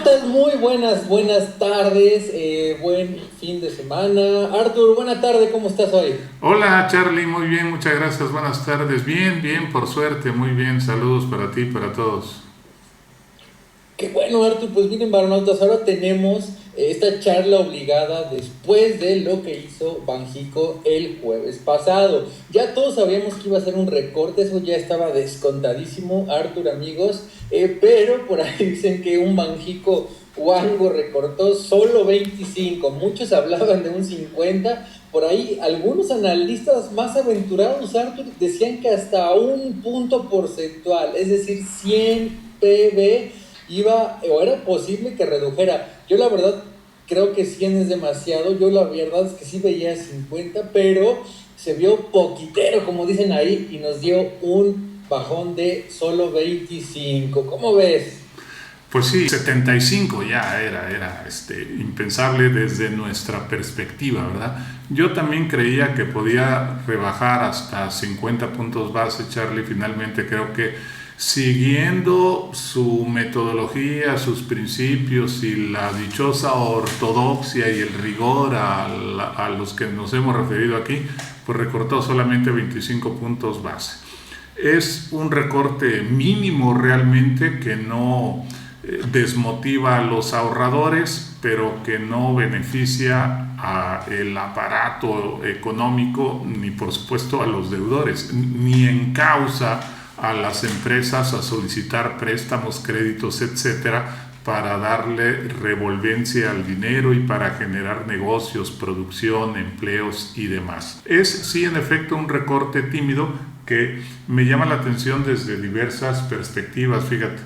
Internautas, muy buenas tardes, buen fin de semana. Arthur, buena tarde, ¿cómo estás hoy? Hola Charlie, muy bien, muchas gracias, buenas tardes. Bien, bien, por suerte, muy bien. Saludos para ti, para todos. Qué bueno, Arthur, pues miren, Baronautas, ahora tenemos esta charla obligada después de lo que hizo Banjico el jueves pasado. Ya todos sabíamos que iba a ser un recorte, eso ya estaba descontadísimo, Arthur, amigos, pero por ahí dicen que un Banjico Wango recortó solo 25, muchos hablaban de un 50, por ahí algunos analistas más aventurados, Arthur, decían que hasta un punto porcentual, es decir, 100 PB iba o era posible que redujera. Yo la verdad creo que 100 es demasiado. Yo la verdad es que sí veía 50, pero se vio poquitero, como dicen ahí, y nos dio un bajón de solo 25. ¿Cómo ves? Pues sí, 75 ya era impensable desde nuestra perspectiva, ¿verdad? Yo también creía que podía rebajar hasta 50 puntos base, Charlie. Finalmente creo que siguiendo su metodología, sus principios y la dichosa ortodoxia y el rigor a los que nos hemos referido aquí, pues recortó solamente 25 puntos base. Es un recorte mínimo realmente que no desmotiva a los ahorradores, pero que no beneficia al aparato económico ni por supuesto a los deudores, ni encausa a las empresas a solicitar préstamos, créditos, etcétera, para darle revolvencia al dinero y para generar negocios, producción, empleos y demás. Es sí en efecto un recorte tímido que me llama la atención desde diversas perspectivas. Fíjate,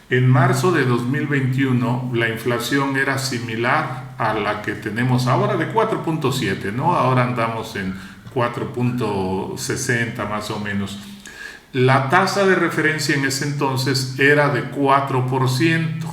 en marzo de 2021 la inflación era similar a la que tenemos ahora de 4.7, ¿no? Ahora andamos en 4.60 más o menos. La tasa de referencia en ese entonces era de 4%.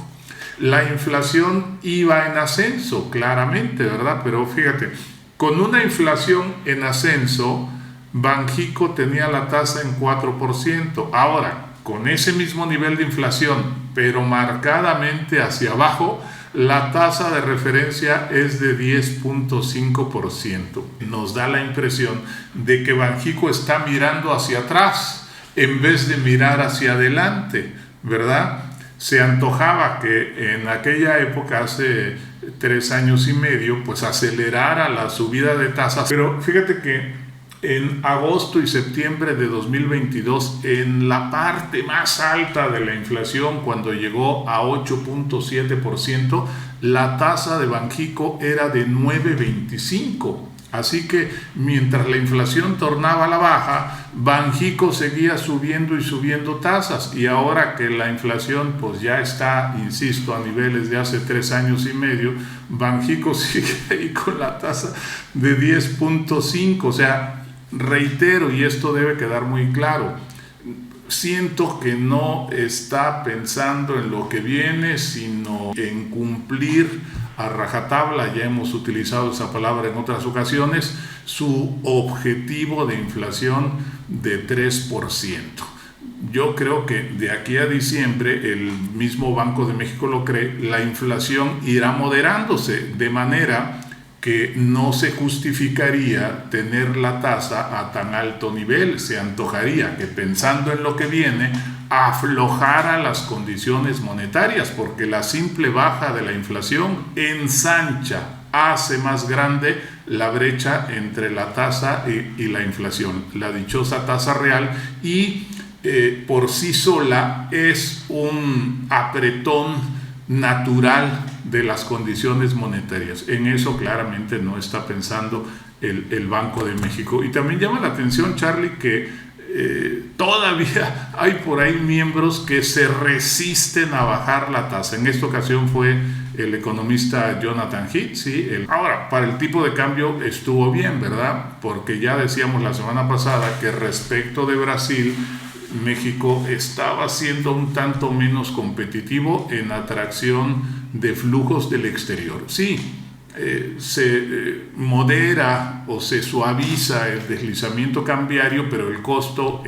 La inflación iba en ascenso, claramente, ¿verdad? Pero fíjate, con una inflación en ascenso, Banjico tenía la tasa en 4%. Ahora, con ese mismo nivel de inflación, pero marcadamente hacia abajo, la tasa de referencia es de 10.5%. Nos da la impresión de que Banjico está mirando hacia atrás en vez de mirar hacia adelante, ¿verdad? Se antojaba que en aquella época, hace 3 años y medio, pues acelerara la subida de tasas. Pero fíjate que en agosto y septiembre de 2022, en la parte más alta de la inflación, cuando llegó a 8.7%, la tasa de Banjico era de 9.25%. Así que mientras la inflación tornaba a la baja, Banjico seguía subiendo y subiendo tasas, y ahora que la inflación pues ya está, insisto, a niveles de hace 3 años y medio, Banjico sigue ahí con la tasa de 10.5. O sea, reitero, y esto debe quedar muy claro, siento que no está pensando en lo que viene, sino en cumplir a rajatabla, ya hemos utilizado esa palabra en otras ocasiones, su objetivo de inflación de 3%. Yo creo que de aquí a diciembre, el mismo Banco de México lo cree, la inflación irá moderándose, de manera que no se justificaría tener la tasa a tan alto nivel. Se antojaría que, pensando en lo que viene, aflojara las condiciones monetarias, porque la simple baja de la inflación ensancha, hace más grande la brecha entre la tasa y la inflación, la dichosa tasa real, y por sí sola es un apretón natural de las condiciones monetarias. En eso claramente no está pensando el Banco de México. Y también llama la atención, Charlie, que todavía hay por ahí miembros que se resisten a bajar la tasa. En esta ocasión fue el economista Jonathan Heath, ¿sí? Ahora, para el tipo de cambio estuvo bien, ¿verdad? Porque ya decíamos la semana pasada que respecto de Brasil, México estaba siendo un tanto menos competitivo en atracción de flujos del exterior. Sí, se modera o se suaviza el deslizamiento cambiario, pero el costo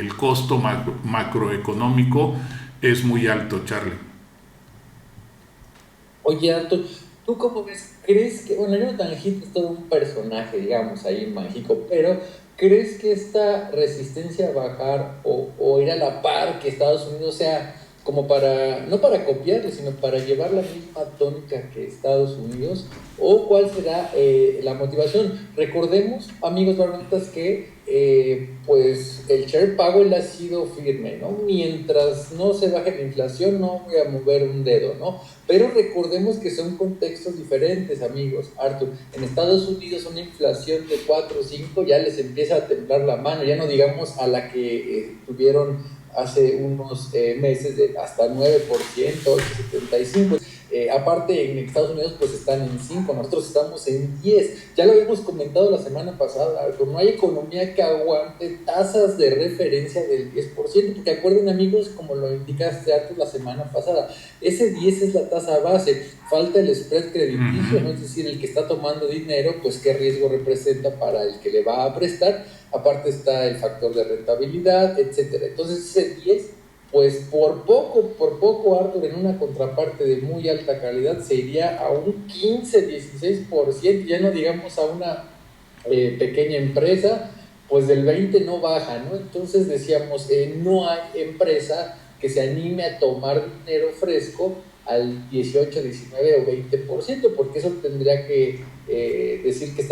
macroeconómico es muy alto, Charlie. Oye, Artur, ¿tú cómo ves? ¿Crees que, bueno, Jonathan Heath es todo un personaje, digamos, ahí en México, pero ¿crees que esta resistencia a bajar o ir a la par que Estados Unidos sea como para, no para copiarle, sino para llevar la misma tónica que Estados Unidos? ¿O cuál será la motivación? Recordemos, amigos barbonistas, que pues el Chair Powell ha sido firme, ¿no? Mientras no se baje la inflación, no voy a mover un dedo, ¿no? Pero recordemos que son contextos diferentes, amigos. Arthur, en Estados Unidos una inflación de 4 o 5 ya les empieza a temblar la mano, ya no digamos a la que tuvieron hace unos meses de hasta 9%, 8,75%. Aparte, en Estados Unidos pues están en 5, nosotros estamos en 10. Ya lo habíamos comentado la semana pasada, Arthur, no hay economía que aguante tasas de referencia del 10%, porque acuerden, amigos, como lo indicaste, Arthur, la semana pasada, ese 10 es la tasa base, falta el spread crediticio, ¿no? Es decir, el que está tomando dinero, pues qué riesgo representa para el que le va a prestar. Aparte está el factor de rentabilidad, etcétera. Entonces ese 10, pues por poco, Arthur, en una contraparte de muy alta calidad, se iría a un 15, 16%, ya no digamos a una pequeña empresa, pues del 20 no baja, ¿no? Entonces decíamos, no hay empresa que se anime a tomar dinero fresco al 18, 19 o 20%, porque eso tendría que decir que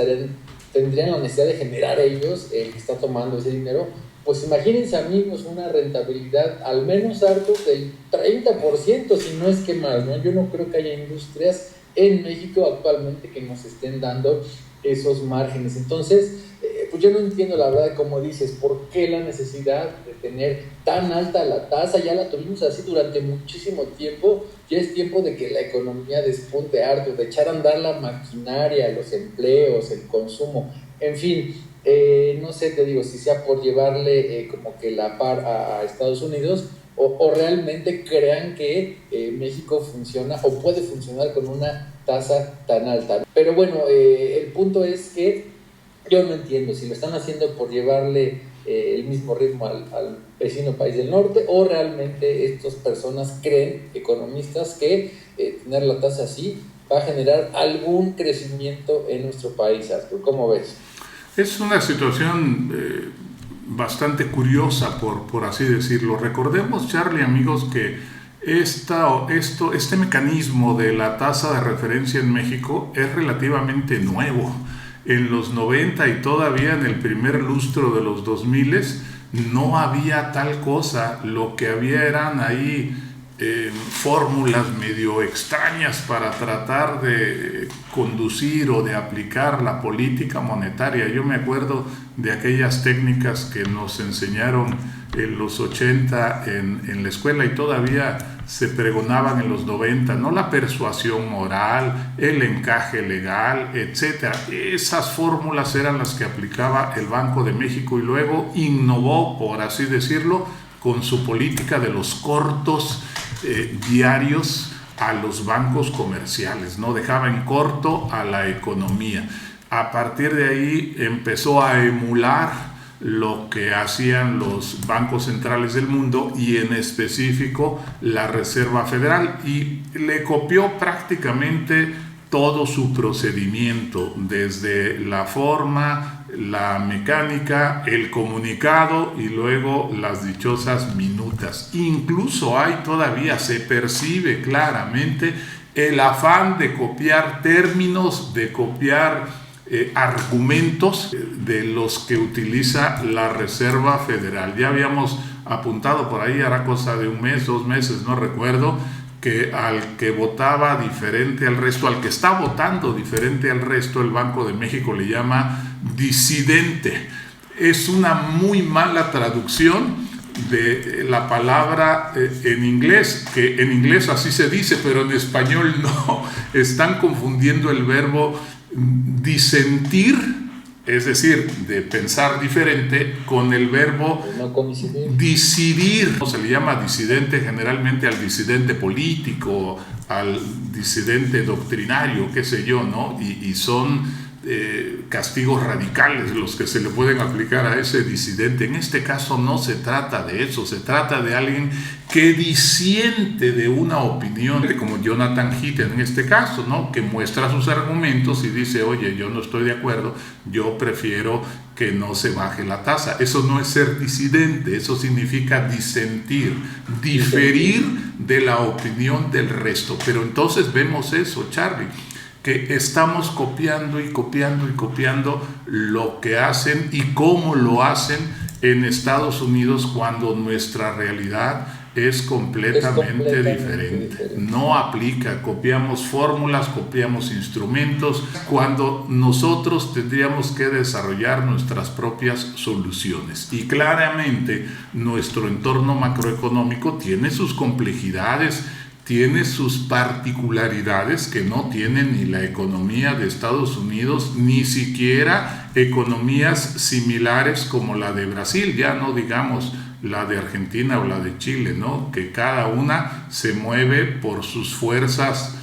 tendrían la necesidad de generar ellos, el que está tomando ese dinero. Pues imagínense, amigos, una rentabilidad al menos harto del 30%, si no es que más, ¿no? Yo no creo que haya industrias en México actualmente que nos estén dando esos márgenes. Entonces, pues yo no entiendo la verdad, como dices, por qué la necesidad de tener tan alta la tasa. Ya la tuvimos así durante muchísimo tiempo. Ya es tiempo de que la economía despunte, harto, de echar a andar la maquinaria, los empleos, el consumo, en fin. No sé, te digo, si sea por llevarle como que la par a Estados Unidos, o realmente crean que México funciona o puede funcionar con una tasa tan alta. Pero bueno, el punto es que yo no entiendo si lo están haciendo por llevarle el mismo ritmo al vecino país del norte, o realmente estas personas creen, economistas, que tener la tasa así va a generar algún crecimiento en nuestro país. Arthur, ¿cómo ves? Es una situación bastante curiosa, por así decirlo. Recordemos, Charlie, amigos, que este mecanismo de la tasa de referencia en México es relativamente nuevo. En los 90 y todavía en el primer lustro de los 2000 no había tal cosa. Lo que había eran ahí fórmulas medio extrañas para tratar de conducir o de aplicar la política monetaria. Yo me acuerdo de aquellas técnicas que nos enseñaron en los 80 en la escuela y todavía se pregonaban en los 90, ¿no? La persuasión moral, el encaje legal, etc. Esas fórmulas eran las que aplicaba el Banco de México y luego innovó, por así decirlo, con su política de los cortos diarios a los bancos comerciales, ¿no? Dejaba en corto a la economía. A partir de ahí empezó a emular lo que hacían los bancos centrales del mundo y en específico la Reserva Federal, y le copió prácticamente todo su procedimiento, desde la forma, la mecánica, el comunicado y luego las dichosas minutas. Incluso todavía se percibe claramente el afán de copiar términos, de copiar argumentos de los que utiliza la Reserva Federal. Ya habíamos apuntado por ahí, hará cosa de un mes, 2 meses, no recuerdo, que al que votaba diferente al resto, al que está votando diferente al resto, el Banco de México le llama disidente. Es una muy mala traducción de la palabra en inglés, que en inglés así se dice, pero en español no. Están confundiendo el verbo disentir, es decir, de pensar diferente, con el verbo disidir. Se le llama disidente generalmente al disidente político, al disidente doctrinario, qué sé yo, ¿no? Y son castigos radicales los que se le pueden aplicar a ese disidente. En este caso no se trata de eso, se trata de alguien que disiente de una opinión, como Jonathan Heath en este caso, ¿no? Que muestra sus argumentos y dice, oye, yo no estoy de acuerdo, yo prefiero que no se baje la tasa. Eso no es ser disidente, eso significa disentir, diferir de la opinión del resto. Pero entonces vemos eso, Charlie, que estamos copiando y copiando y copiando lo que hacen y cómo lo hacen en Estados Unidos, cuando nuestra realidad es completamente diferente. No aplica, copiamos fórmulas, copiamos instrumentos, cuando nosotros tendríamos que desarrollar nuestras propias soluciones. Y claramente nuestro entorno macroeconómico tiene sus complejidades, tiene sus particularidades que no tiene ni la economía de Estados Unidos, ni siquiera economías similares como la de Brasil, ya no digamos la de Argentina o la de Chile, ¿no? Que cada una se mueve por sus fuerzas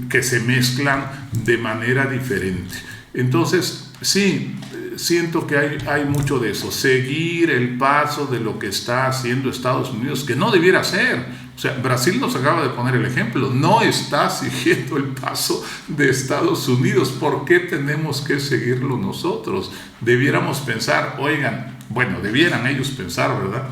que se mezclan de manera diferente. Entonces, sí, siento que hay mucho de eso, seguir el paso de lo que está haciendo Estados Unidos, que no debiera ser. O sea, Brasil nos acaba de poner el ejemplo, no está siguiendo el paso de Estados Unidos. ¿Por qué tenemos que seguirlo nosotros? Debiéramos pensar, oigan, bueno, debieran ellos pensar, ¿verdad?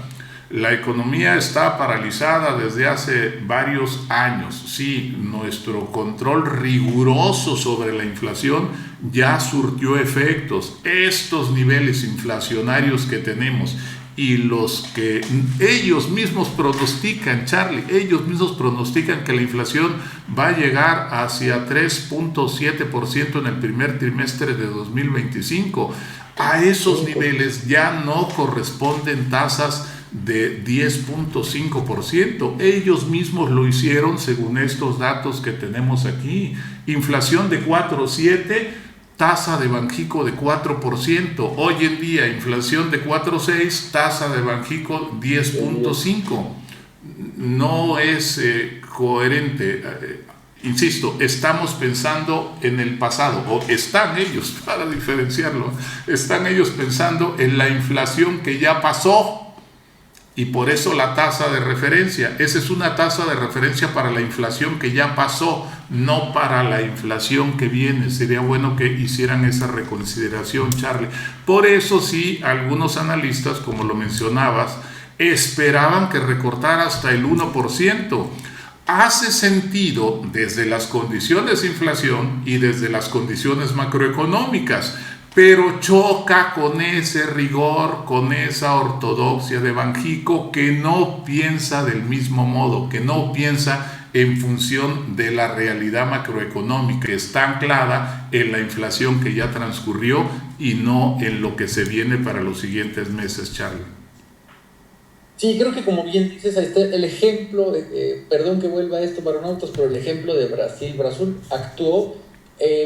La economía está paralizada desde hace varios años. Sí, nuestro control riguroso sobre la inflación ya surtió efectos. Estos niveles inflacionarios que tenemos y los que ellos mismos pronostican, Charlie, ellos mismos pronostican que la inflación va a llegar hacia 3.7% en el primer trimestre de 2025. A esos niveles ya no corresponden tasas de 10.5%. Ellos mismos lo hicieron según estos datos que tenemos aquí. Inflación de 4.7%, tasa de Banxico de 4%. Hoy en día, inflación de 4.6%, tasa de Banxico 10.5%. No es coherente. Insisto, estamos pensando en el pasado, o están ellos, para diferenciarlo, están ellos pensando en la inflación que ya pasó, y por eso la tasa de referencia. Esa es una tasa de referencia para la inflación que ya pasó, no para la inflación que viene. Sería bueno que hicieran esa reconsideración, Charlie. Por eso sí, algunos analistas, como lo mencionabas, esperaban que recortara hasta el 1%. Hace sentido desde las condiciones de inflación y desde las condiciones macroeconómicas, pero choca con ese rigor, con esa ortodoxia de Banxico, que no piensa del mismo modo, que no piensa en función de la realidad macroeconómica, que está anclada en la inflación que ya transcurrió y no en lo que se viene para los siguientes meses, Charlie. Sí, creo que como bien dices, ahí está el ejemplo, perdón que vuelva a esto, Baronautas, pero el ejemplo de Brasil. Brasil actuó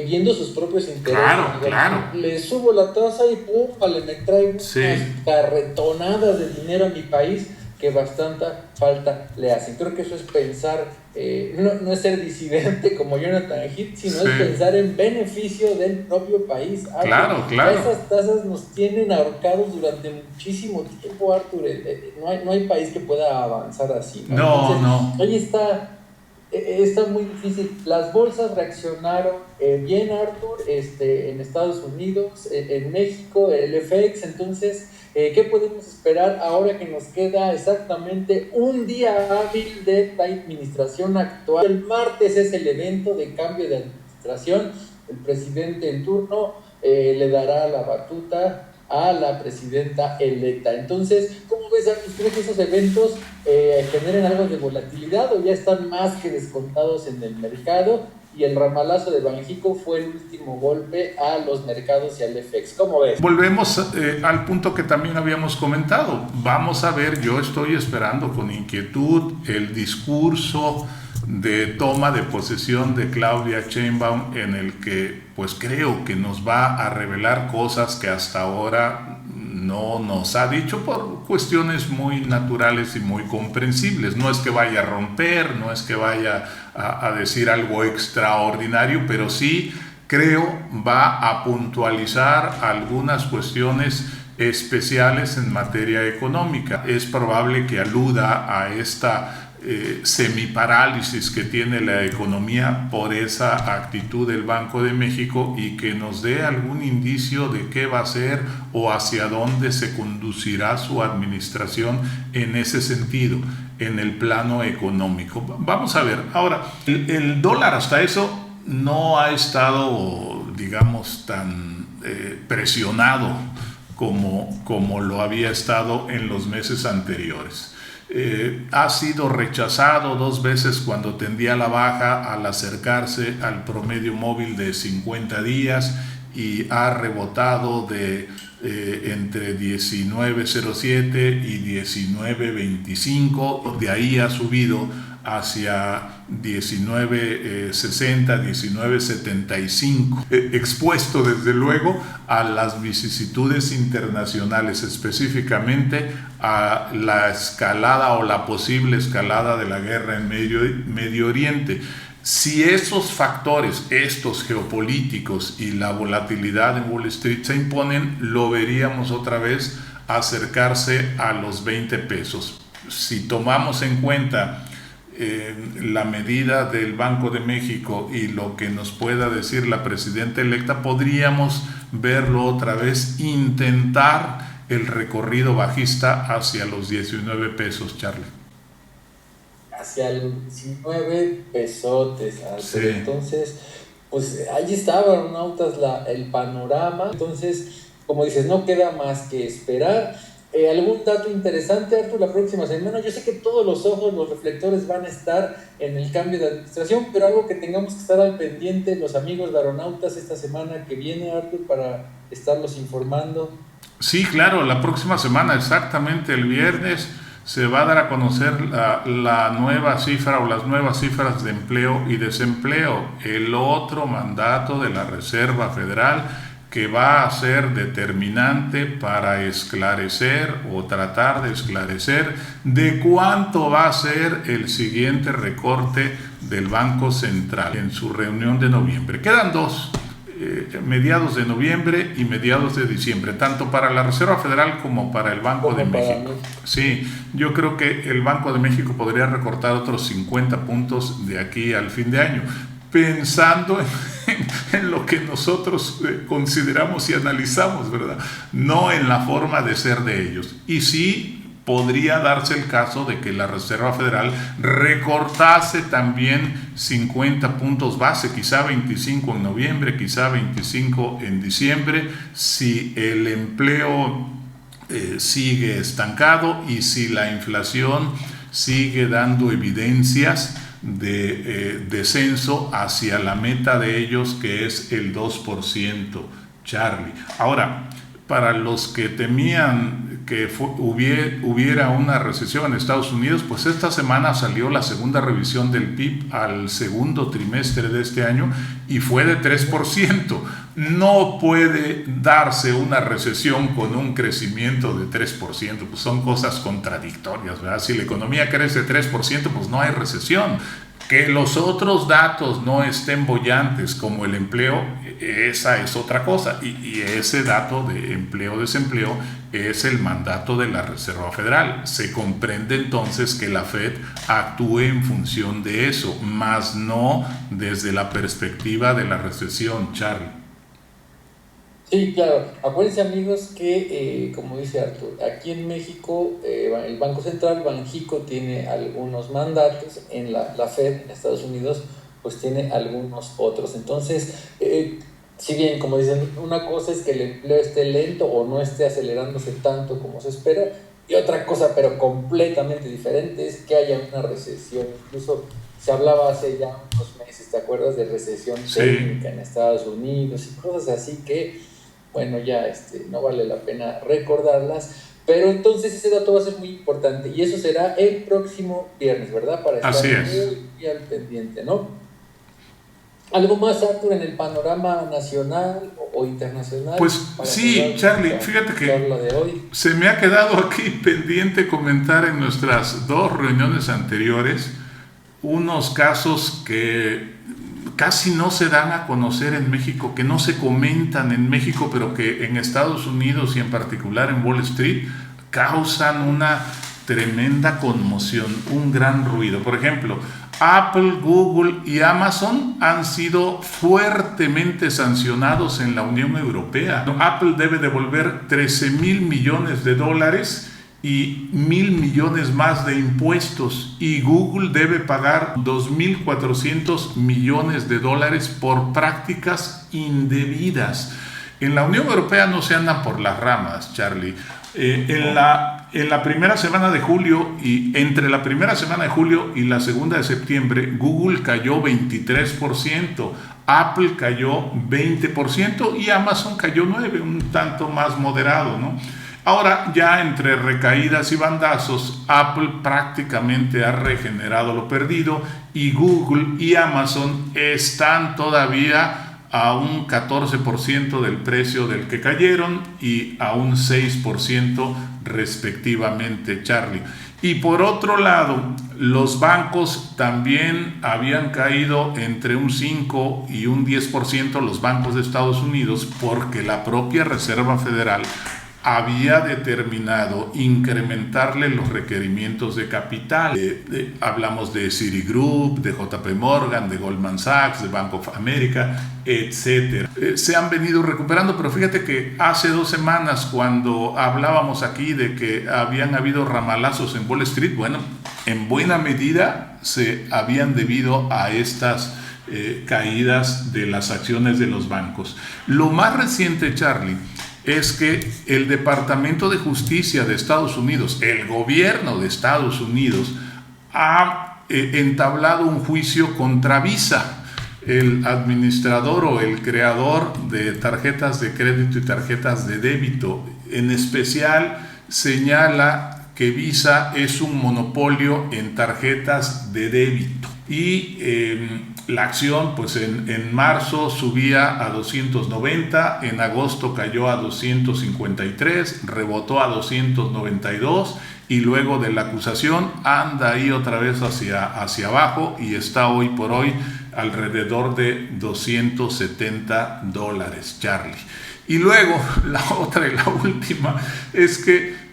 viendo sus propios intereses. Claro, claro. Le subo la tasa y pum, le me traigo unas carretonadas de dinero a mi país que bastante falta le hacen. Creo que eso es pensar, no es ser disidente como Jonathan Heath, sino es pensar en beneficio del propio país. Arthur, claro, claro. Esas tasas nos tienen ahorcados durante muchísimo tiempo, Arthur. No hay país que pueda avanzar así. No. Hoy está muy difícil. Las bolsas reaccionaron bien, Arthur, en Estados Unidos, en México, el FX. Entonces, ¿qué podemos esperar ahora que nos queda exactamente un día hábil de la administración actual? El martes es el evento de cambio de administración. El presidente en turno le dará la batuta a la presidenta electa. Entonces, ¿cómo ves, Arthur? ¿Crees que esos eventos generen algo de volatilidad o ya están más que descontados en el mercado? Y el ramalazo de Banxico fue el último golpe a los mercados y al FX. ¿Cómo ves? Volvemos al punto que también habíamos comentado. Vamos a ver, yo estoy esperando con inquietud el discurso de toma de posesión de Claudia Sheinbaum, en el que pues creo que nos va a revelar cosas que hasta ahora no nos ha dicho por cuestiones muy naturales y muy comprensibles. No es que vaya a romper, no es que vaya a decir algo extraordinario, pero sí creo va a puntualizar algunas cuestiones especiales en materia económica. Es probable que aluda a esta semiparálisis que tiene la economía por esa actitud del Banco de México y que nos dé algún indicio de qué va a hacer o hacia dónde se conducirá su administración en ese sentido, en el plano económico. Vamos a ver, ahora, el dólar hasta eso no ha estado, digamos, tan presionado como lo había estado en los meses anteriores. Ha sido rechazado 2 veces cuando tendía a la baja al acercarse al promedio móvil de 50 días y ha rebotado de entre 19.07 y 19.25, de ahí ha subido hacia 19.60, 19.75, expuesto desde luego a las vicisitudes internacionales, específicamente a la escalada o la posible escalada de la guerra en Medio Oriente. Si esos factores, estos geopolíticos y la volatilidad en Wall Street se imponen, lo veríamos otra vez acercarse a los 20 pesos. Si tomamos en cuenta la medida del Banco de México y lo que nos pueda decir la presidenta electa, podríamos verlo otra vez intentar el recorrido bajista hacia los 19 pesos, Charlie. Hacia los 19 pesotes, sí. Entonces, pues ahí está, Baronautas, el panorama. Entonces, como dices, no queda más que esperar. ¿Algún dato interesante, Artur, la próxima semana? Yo sé que todos los ojos, los reflectores van a estar en el cambio de administración, pero algo que tengamos que estar al pendiente los amigos Baronautas esta semana que viene, Artur, para estarlos informando. Sí, claro, la próxima semana, exactamente el viernes, se va a dar a conocer la nueva cifra o las nuevas cifras de empleo y desempleo, el otro mandato de la Reserva Federal que va a ser determinante para esclarecer o tratar de esclarecer de cuánto va a ser el siguiente recorte del Banco Central en su reunión de noviembre. Quedan 2, mediados de noviembre y mediados de diciembre, tanto para la Reserva Federal como para el Banco de México. Sí, yo creo que el Banco de México podría recortar otros 50 puntos de aquí al fin de año, pensando en lo que nosotros consideramos y analizamos, ¿verdad? No en la forma de ser de ellos. Y sí podría darse el caso de que la Reserva Federal recortase también 50 puntos base, quizá 25 en noviembre, quizá 25 en diciembre, si el empleo sigue estancado y si la inflación sigue dando evidencias de descenso hacia la meta de ellos, que es el 2%, Charlie. Ahora, para los que temían que hubiera una recesión en Estados Unidos, pues esta semana salió la segunda revisión del PIB al segundo trimestre de este año y fue de 3%. No puede darse una recesión con un crecimiento de 3%, pues son cosas contradictorias, ¿verdad? Si la economía crece 3%, pues no hay recesión. Que los otros datos no estén bollantes como el empleo, esa es otra cosa, y ese dato de empleo-desempleo es el mandato de la Reserva Federal. Se comprende entonces que la Fed actúe en función de eso, más no desde la perspectiva de la recesión, Charlie. Sí, claro. Acuérdense, amigos, que como dice Artur, aquí en México el Banco Central, Banxico, tiene algunos mandatos, en la Fed, en Estados Unidos, pues tiene algunos otros. Entonces, si bien, como dicen, una cosa es que el empleo esté lento o no esté acelerándose tanto como se espera, y otra cosa, pero completamente diferente, es que haya una recesión. Incluso se hablaba hace ya unos meses, ¿te acuerdas?, de recesión técnica en Estados Unidos y cosas así que, bueno, ya no vale la pena recordarlas, pero entonces ese dato va a ser muy importante y eso será el próximo viernes, ¿verdad? Para estar muy al pendiente, ¿no? ¿Algo más, Artur, en el panorama nacional o internacional? Pues sí, Charlie, fíjate que se me ha quedado aquí pendiente comentar en nuestras 2 reuniones anteriores unos casos que casi no se dan a conocer en México, que no se comentan en México, pero que en Estados Unidos y en particular en Wall Street causan una tremenda conmoción, un gran ruido. Por ejemplo, Apple, Google y Amazon han sido fuertemente sancionados en la Unión Europea. Apple debe devolver 13,000 millones de dólares y 1,000 millones más de impuestos, y Google debe pagar 2,400 millones de dólares por prácticas indebidas. En la Unión Europea no se andan por las ramas, Charlie. En la primera semana de julio, y entre la primera semana de julio y la segunda de septiembre, Google cayó 23%, Apple cayó 20% y Amazon cayó 9%, un tanto más moderado, ¿no? Ahora, ya entre recaídas y bandazos, Apple prácticamente ha regenerado lo perdido, y Google y Amazon están todavía a un 14% del precio del que cayeron y a un 6% respectivamente, Charlie. Y por otro lado, los bancos también habían caído entre un 5 y un 10%, los bancos de Estados Unidos, porque la propia Reserva Federal había determinado incrementarle los requerimientos de capital. Hablamos de Citigroup, de JP Morgan, de Goldman Sachs, de Bank of America, etc. Se han venido recuperando, pero fíjate que hace 2 semanas, cuando hablábamos aquí de que habían habido ramalazos en Wall Street, bueno, en buena medida se habían debido a estas caídas de las acciones de los bancos. Lo más reciente, Charlie, es que el Departamento de Justicia de Estados Unidos, el gobierno de Estados Unidos, ha entablado un juicio contra Visa, el administrador o el creador de tarjetas de crédito y tarjetas de débito. En especial señala que Visa es un monopolio en tarjetas de débito. Y la acción, pues en marzo subía a 290, en agosto cayó a 253, rebotó a 292, y luego de la acusación anda ahí otra vez hacia abajo, y está hoy por hoy alrededor de $270, Charlie. Y luego la otra y la última es que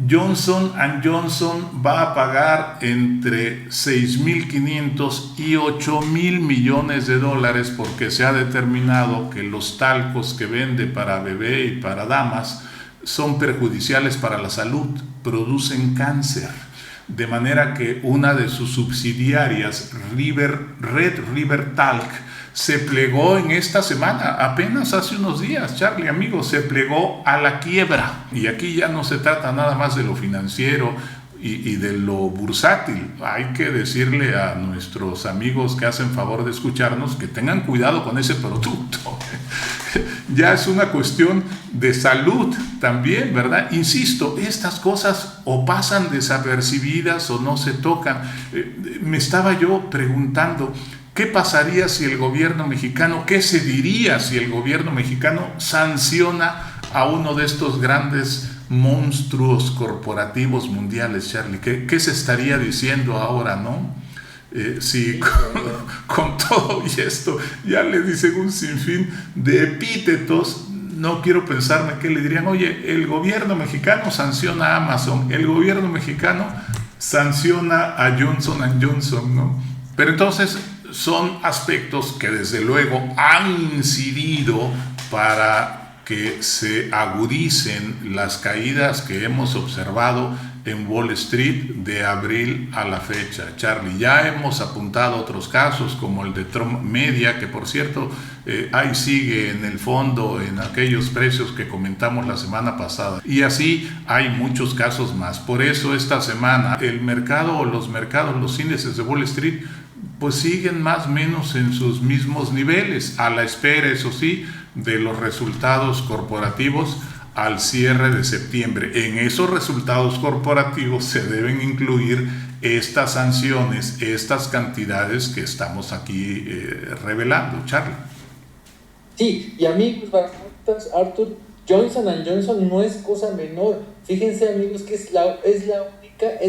Johnson & Johnson va a pagar entre 6,500 y 8,000 millones de dólares, porque se ha determinado que los talcos que vende para bebé y para damas son perjudiciales para la salud, producen cáncer. De manera que una de sus subsidiarias, Red River Talc, se plegó en esta semana, apenas hace unos días, Charlie, amigo, se plegó a la quiebra. Y aquí ya no se trata nada más de lo financiero y de lo bursátil. Hay que decirle a nuestros amigos que hacen favor de escucharnos que tengan cuidado con ese producto. Ya es una cuestión de salud también, ¿verdad? Insisto, estas cosas o pasan desapercibidas o no se tocan. Me estaba yo preguntando, ¿qué pasaría si el gobierno mexicano, qué se diría si el gobierno mexicano sanciona a uno de estos grandes monstruos corporativos mundiales, Charlie? ¿Qué se estaría diciendo ahora, no? Si con todo y esto ya le dicen un sinfín de epítetos, no quiero pensarme que le dirían: oye, el gobierno mexicano sanciona a Amazon, el gobierno mexicano sanciona a Johnson & Johnson, ¿no? Pero entonces son aspectos que desde luego han incidido para que se agudicen las caídas que hemos observado en Wall Street de abril a la fecha, Charlie. Ya hemos apuntado otros casos como el de Trump Media, que por cierto ahí sigue en el fondo en aquellos precios que comentamos la semana pasada, y así hay muchos casos más. Por eso esta semana el mercado o los mercados, los índices de Wall Street, pues siguen más o menos en sus mismos niveles, a la espera, eso sí, de los resultados corporativos al cierre de septiembre. En esos resultados corporativos se deben incluir estas sanciones, estas cantidades que estamos aquí revelando, Charlie. Sí, y amigos, Arthur, Johnson & Johnson no es cosa menor. Fíjense, amigos, que es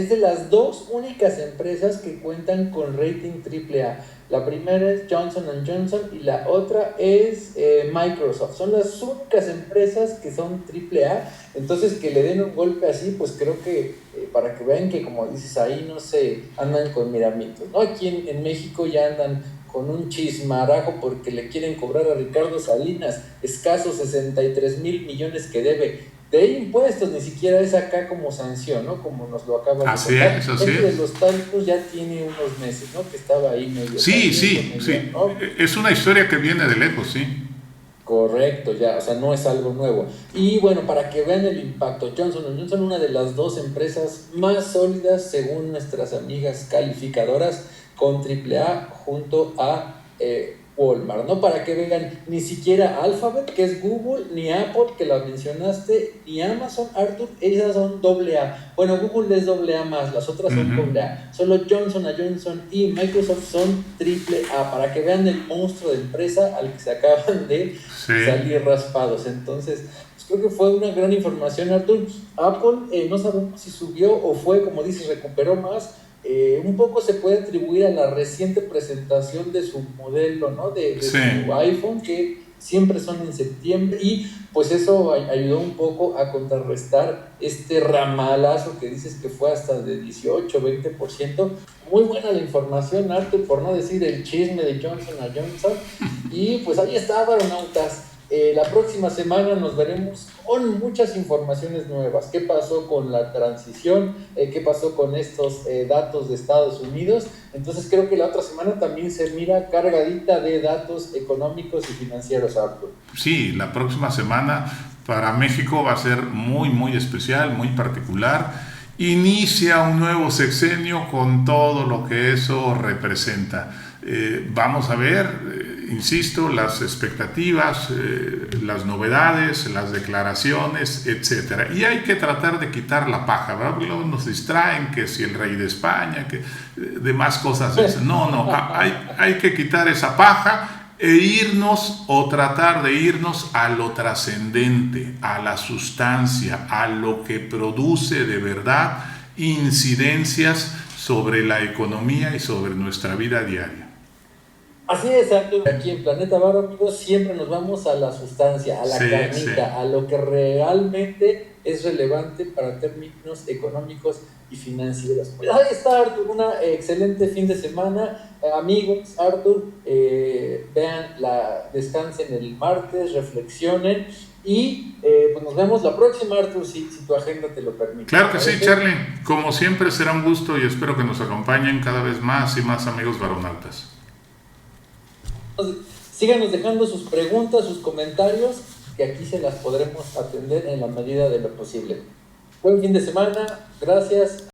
de las 2 únicas empresas que cuentan con rating AAA. La primera es Johnson Johnson y la otra es Microsoft. Son las únicas empresas que son AAA, entonces que le den un golpe así, pues creo que para que vean que, como dices, ahí no se andan con miramientos, ¿no? Aquí en México ya andan con un chismarajo porque le quieren cobrar a Ricardo Salinas escasos 63,000 millones que debe de impuestos, ni siquiera es acá como sanción, ¿no? Como nos lo acaban de contar. Así Este de es. los talcos ya tiene unos meses, ¿no? Que estaba ahí medio Sí, caliente, sí, medio, sí. ¿no? Es una historia que viene de lejos, sí. Correcto, ya, o sea, no es algo nuevo. Y bueno, para que vean el impacto, Johnson Johnson, una de las dos empresas más sólidas según nuestras amigas calificadoras, con AAA junto a Walmart, ¿no? Para que vean, ni siquiera Alphabet, que es Google, ni Apple, que la mencionaste, ni Amazon, Arthur, esas son AA. Bueno, Google es AA más, las otras son Ujú. AA. Solo Johnson Johnson y Microsoft son AAA, para que vean el monstruo de empresa al que se acaban de Sí. salir raspados. Entonces, pues creo que fue una gran información, Arthur. Apple, no sabemos si subió o fue, como dices, recuperó más. Un poco se puede atribuir a la reciente presentación de su modelo, ¿no? De Sí. su iPhone, que siempre son en septiembre, y pues eso ayudó un poco a contrarrestar este ramalazo que dices que fue hasta de 18-20%. Muy buena la información, Arthur, por no decir el chisme de Johnson Johnson. Y pues ahí está, varonautas. La próxima semana nos veremos con muchas informaciones nuevas. ¿Qué pasó con la transición? ¿Qué pasó con estos datos de Estados Unidos? Entonces creo que la otra semana también se mira cargadita de datos económicos y financieros, Arthur. Sí, la próxima semana para México va a ser muy, muy especial, muy particular. Inicia un nuevo sexenio con todo lo que eso representa. Vamos a ver, insisto, las expectativas, las novedades, las declaraciones, etcétera. Y hay que tratar de quitar la paja, ¿verdad? Porque luego nos distraen que si el rey de España, que demás cosas. No, hay que quitar esa paja e irnos o tratar de irnos a lo trascendente, a la sustancia, a lo que produce de verdad incidencias sobre la economía y sobre nuestra vida diaria. Así es, Arthur. Aquí en Planeta Bar, amigos, siempre nos vamos a la sustancia, a la Sí, carnita, sí. a lo que realmente es relevante para términos económicos y financieros. Pues ahí está, Arthur, una excelente fin de semana. Amigos, Arthur, descansen el martes, reflexionen y pues nos vemos la próxima, Arthur, si tu agenda te lo permite. Claro que sí, Charlie. Como siempre será un gusto y espero que nos acompañen cada vez más y más amigos varonautas. Síganos dejando sus preguntas, sus comentarios, que aquí se las podremos atender en la medida de lo posible. Buen fin de semana, gracias.